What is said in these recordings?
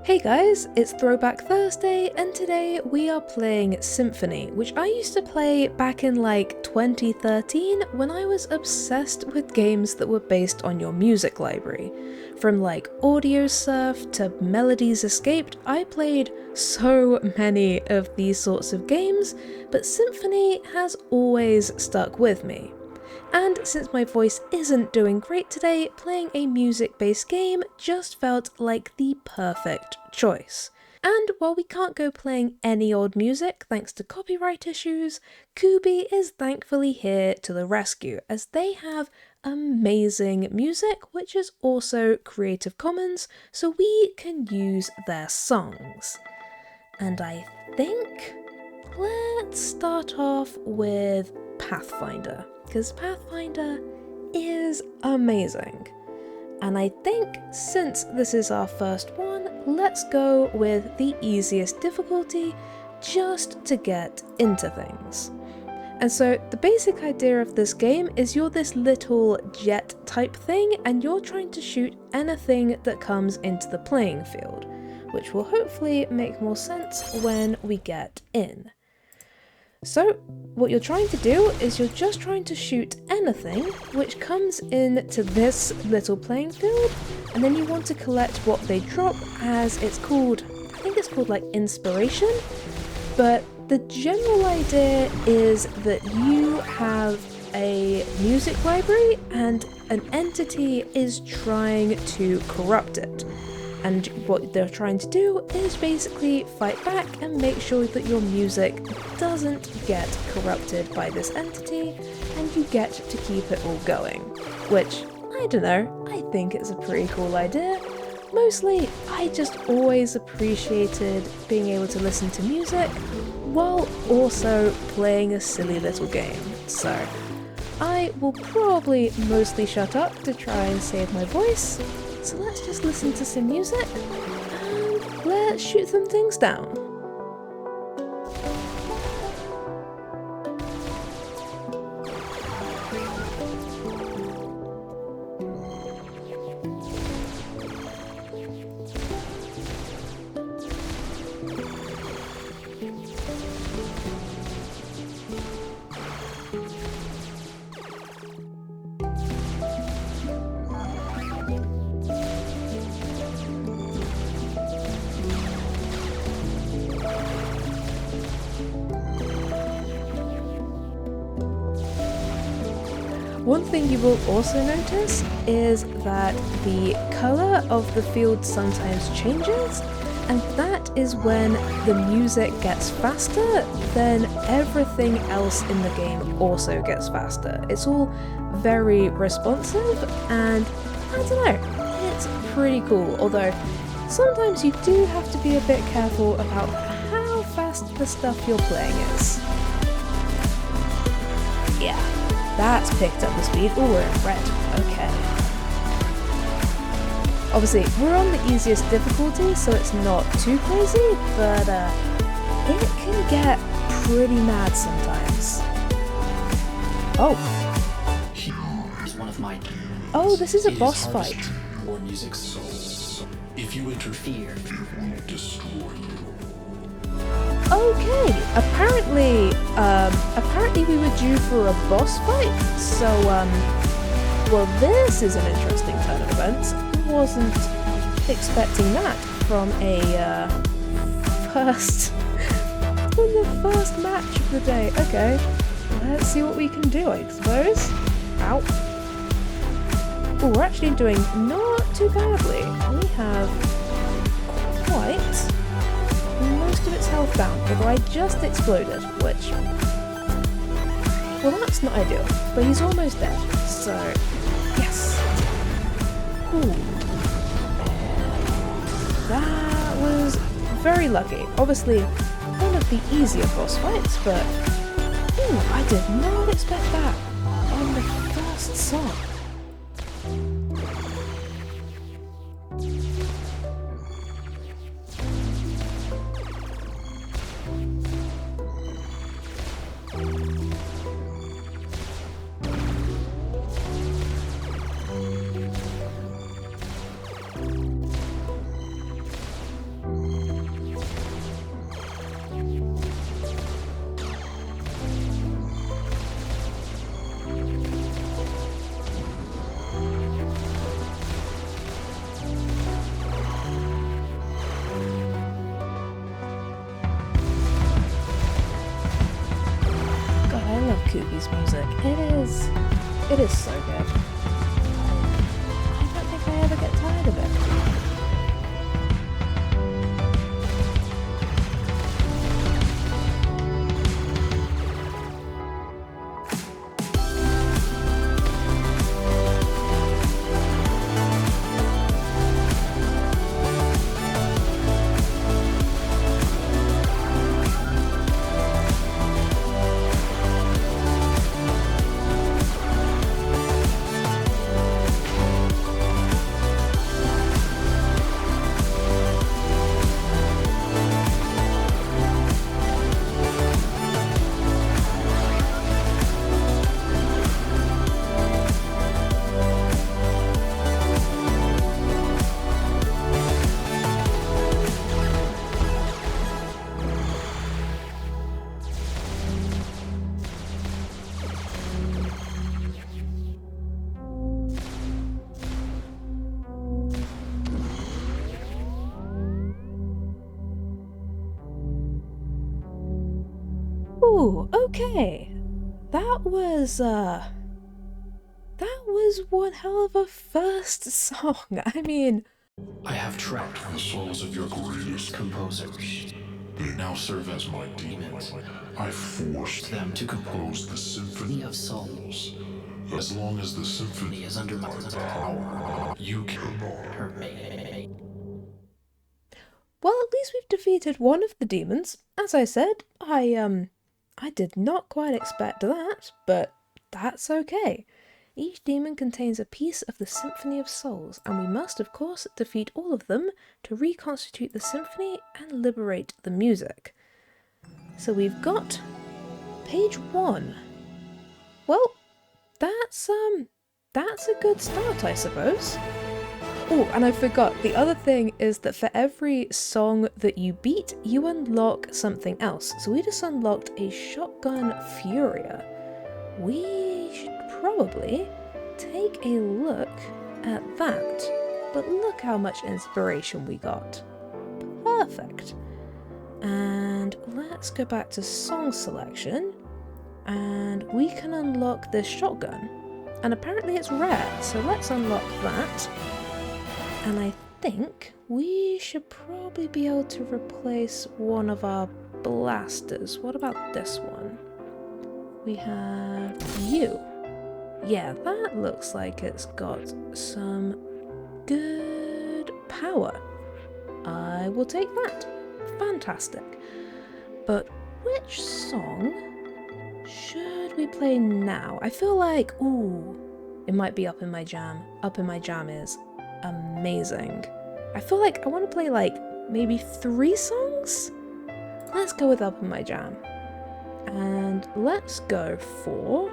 Hey guys, it's Throwback Thursday, and today we are playing Symphony, which I used to play back in like 2013 when I was obsessed with games that were based on your music library. From like Audio Surf to Melodies Escaped, I played so many of these sorts of games, but Symphony has always stuck with me. And since my voice isn't doing great today, playing a music-based game just felt like the perfect choice. And while we can't go playing any old music thanks to copyright issues, Kubbi is thankfully here to the rescue, as they have amazing music which is also Creative Commons, so we can use their songs. And I think let's start off with Pathfinder, because Pathfinder is amazing. And I think since this is our first one, let's go with the easiest difficulty just to get into things. And so the basic idea of this game is you're this little jet type thing and you're trying to shoot anything that comes into the playing field, which will hopefully make more sense when we get in. So what you're trying to do is you're just trying to shoot anything which comes into this little playing field, and then you want to collect what they drop as I think it's called like inspiration, but the general idea is that you have a music library and an entity is trying to corrupt it. And what they're trying to do is basically fight back and make sure that your music doesn't get corrupted by this entity and you get to keep it all going. Which, I don't know, I think it's a pretty cool idea. Mostly, I just always appreciated being able to listen to music while also playing a silly little game. So, I will probably mostly shut up to try and save my voice. So let's just listen to some music and let's shoot some things down. One thing you will also notice is that the colour of the field sometimes changes, and that is when the music gets faster, then everything else in the game also gets faster. It's all very responsive, and I don't know, it's pretty cool, although sometimes you do have to be a bit careful about how fast the stuff you're playing is. Yeah. That's picked up the speed. Oh, we're in red. Okay. Obviously, we're on the easiest difficulty, so it's not too crazy, but it can get pretty mad sometimes. Oh. Here's one of my. Oh, this is a boss fight. Or music souls. If you interfere, it will destroy you. Okay, apparently we were due for a boss fight, so, well, this is an interesting turn of events. Wasn't expecting that from the first match of the day. Okay, let's see what we can do, I suppose. Ow. Oh, we're actually doing not too badly. We have quite most of its health down, although I just exploded, which, well, that's not ideal, but he's almost dead, so yes. Ooh. That was very lucky. Obviously one of the easier boss fights, but ooh, I did not expect that on the first song. Kubbi's music. It is so good. I don't think I ever get tired of it. Ooh, okay. That was one hell of a first song. I mean, I have trapped the souls of your greatest composers. They now serve as my demons. I forced them to compose the Symphony of Souls. As long as the symphony is under my power, you cannot hurt me. well, at least we've defeated one of the demons. As I said, I did not quite expect that, but that's okay. Each demon contains a piece of the Symphony of Souls, and we must, of course, defeat all of them to reconstitute the symphony and liberate the music. So we've got page 1. Well, that's a good start, I suppose. Oh, and I forgot, the other thing is that for every song that you beat, you unlock something else. So we just unlocked a Shotgun Furia. We should probably take a look at that. But look how much inspiration we got. Perfect. And let's go back to song selection. And we can unlock this shotgun. And apparently it's rare, so let's unlock that. And I think we should probably be able to replace one of our blasters. What about this one? We have you. Yeah, that looks like it's got some good power. I will take that. Fantastic. But which song should we play now? I feel like, ooh, it might be Up in My Jam. Up in My Jam is amazing. I feel like I want to play like maybe 3 songs? Let's go with Up in My Jam. And let's go for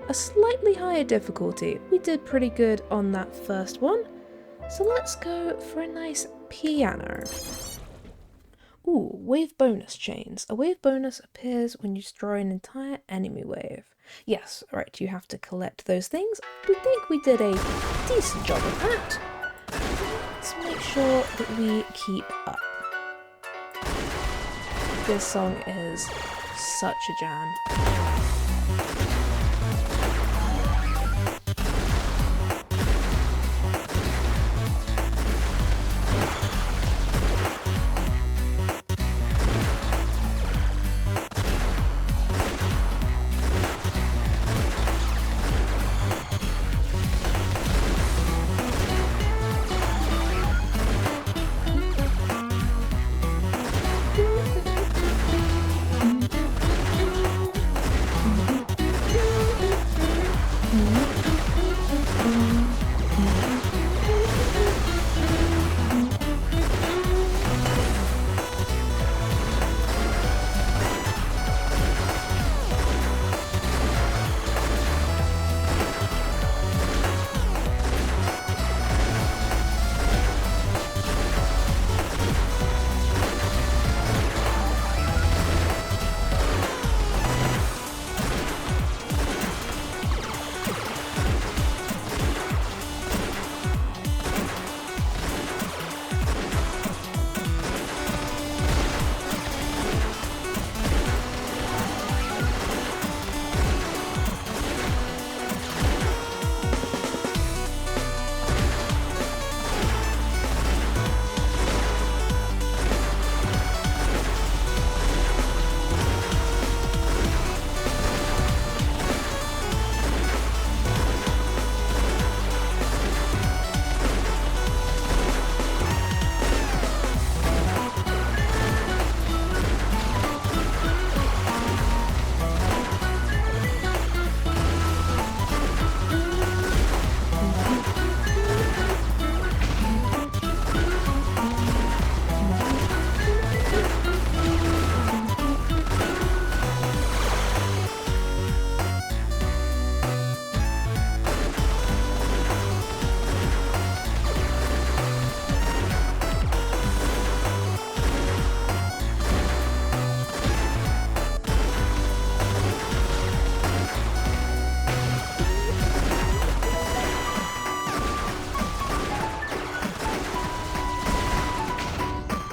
a slightly higher difficulty. We did pretty good on that first one. So let's go for a nice piano. Ooh, wave bonus chains. A wave bonus appears when you destroy an entire enemy wave. Yes, right, you have to collect those things. We think we did a decent job of that. Let's make sure that we keep up. This song is such a jam.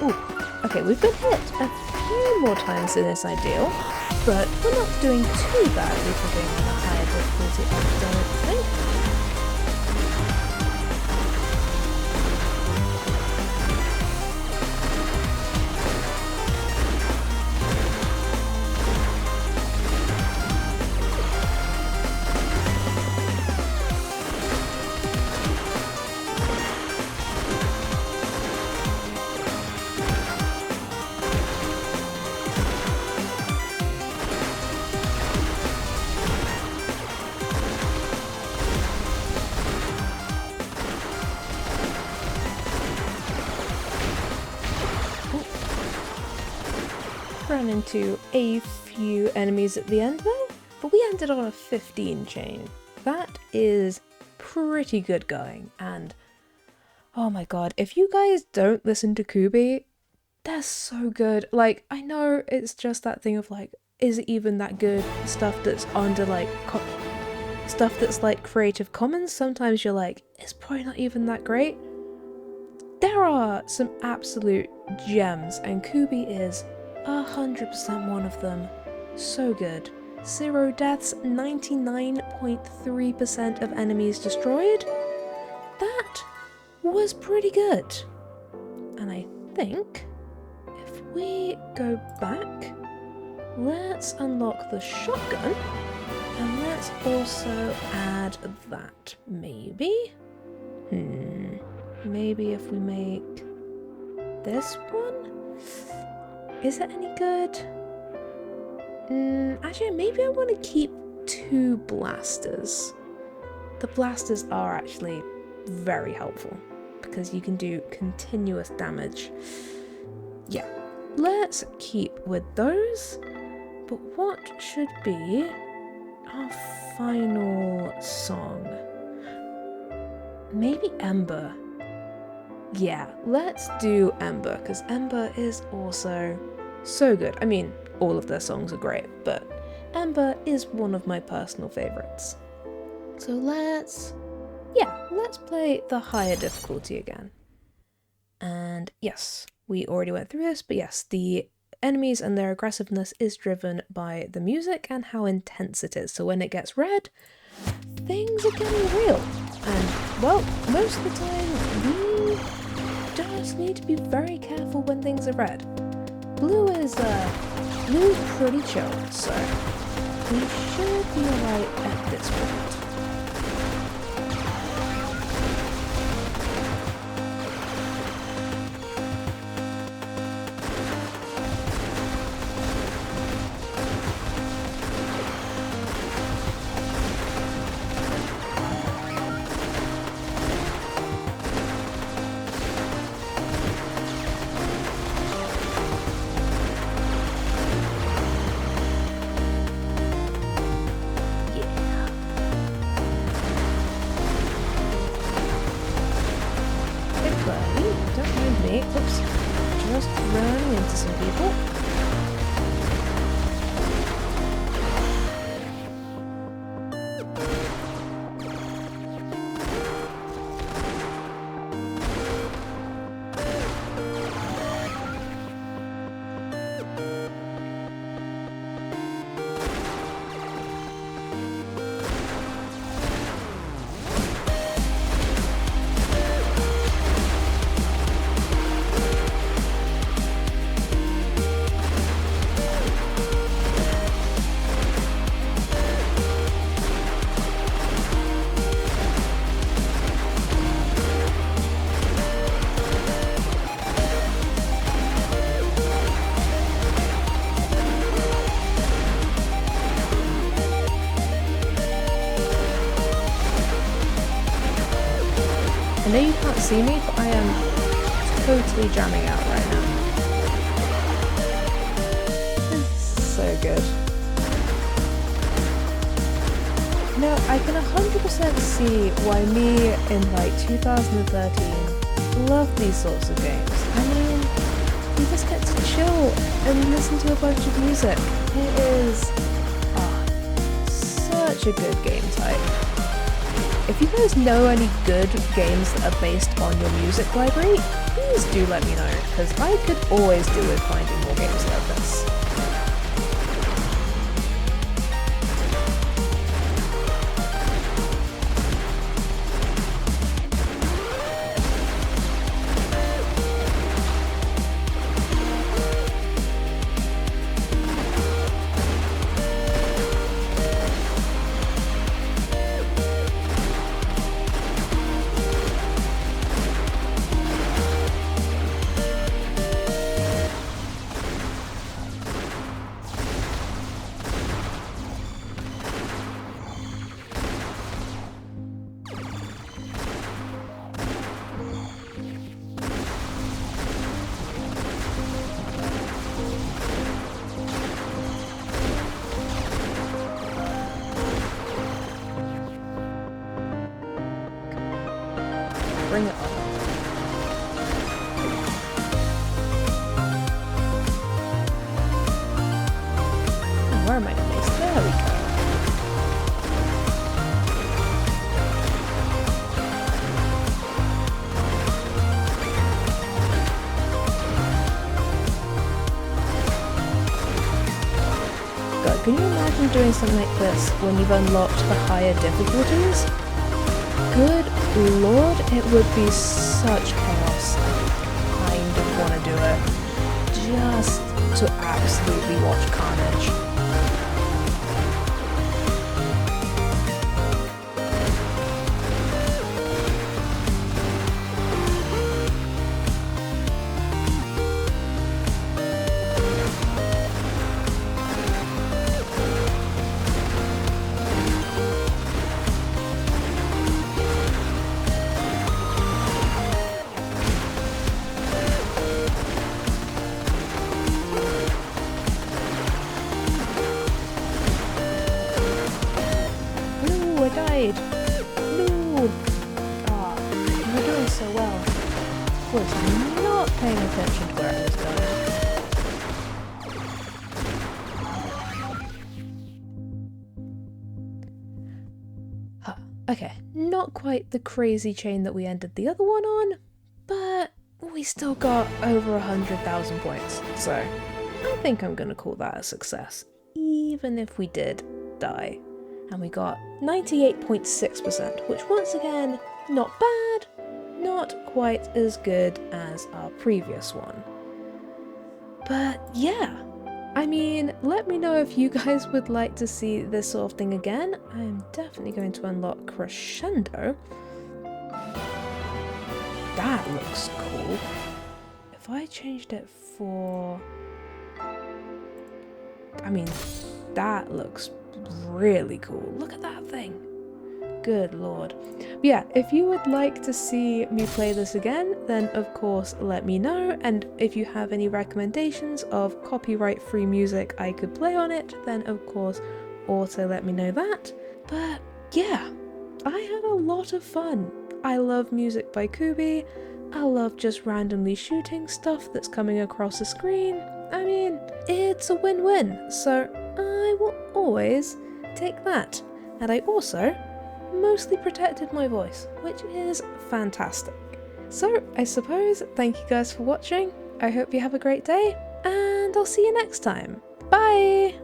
Ooh, okay, we've been hit a few more times than is ideal, but we're not doing too badly for being on a higher difficulty, I don't think. Ran into a few enemies at the end there, but we ended on a 15 chain. That is pretty good going, and oh my god, if you guys don't listen to Kubbi, they're so good. Like, I know it's just that thing of like, is it even that good? Stuff that's under like, stuff that's like Creative Commons, sometimes you're like, it's probably not even that great. There are some absolute gems, and Kubbi is 100% one of them. So good. 0 deaths, 99.3% of enemies destroyed. That was pretty good. And I think if we go back, let's unlock the shotgun, and let's also add that, maybe? Maybe if we make this one? Is it any good? Actually, maybe I want to keep 2 blasters. The blasters are actually very helpful because you can do continuous damage. Yeah, let's keep with those. But what should be our final song? Maybe Ember. Yeah, let's do Ember, because Ember is also so good. I mean, all of their songs are great, but Ember is one of my personal favourites. So let's play the higher difficulty again. And yes, we already went through this, but yes, the enemies and their aggressiveness is driven by the music and how intense it is. So when it gets red, things are getting real. And, well, most of the time, we just need to be very careful when things are red. Blue's pretty chill, so we should be alright at this point. Don't mind me. Oops. Just running into some people. I know you can't see me, but I am totally jamming out right now. It's so good. No, I can 100% see why me in like 2013 love these sorts of games. I mean, you just get to chill and listen to a bunch of music. It is such a good game type. If you guys know any good games that are based on your music library, please do let me know, because I could always do with finding more games like this. Bring it on. Where am I going? There we go. God, can you imagine doing something like this when you've unlocked the higher difficulties? Good lord, it would be such chaos. I kind of want to do it, just to absolutely watch carnage. I died! No! Ah, you were doing so well. Was not paying attention to where I was going. Huh, okay, not quite the crazy chain that we ended the other one on, but we still got over 100,000 points, so I think I'm gonna call that a success, even if we did die. And we got 98.6%, which once again, not bad, not quite as good as our previous one. But yeah, I mean, let me know if you guys would like to see this sort of thing again. I'm definitely going to unlock Crescendo. That looks cool. If I changed it for... I mean, that looks really cool. Look at that thing. Good lord. But yeah, if you would like to see me play this again, then of course let me know, and if you have any recommendations of copyright-free music I could play on it, then of course also let me know that. But yeah, I had a lot of fun. I love music by Kubbi. I love just randomly shooting stuff that's coming across the screen. I mean, it's a win-win, so I will always take that. And I also mostly protected my voice, which is fantastic. So I suppose thank you guys for watching. I hope you have a great day, and I'll see you next time. Bye!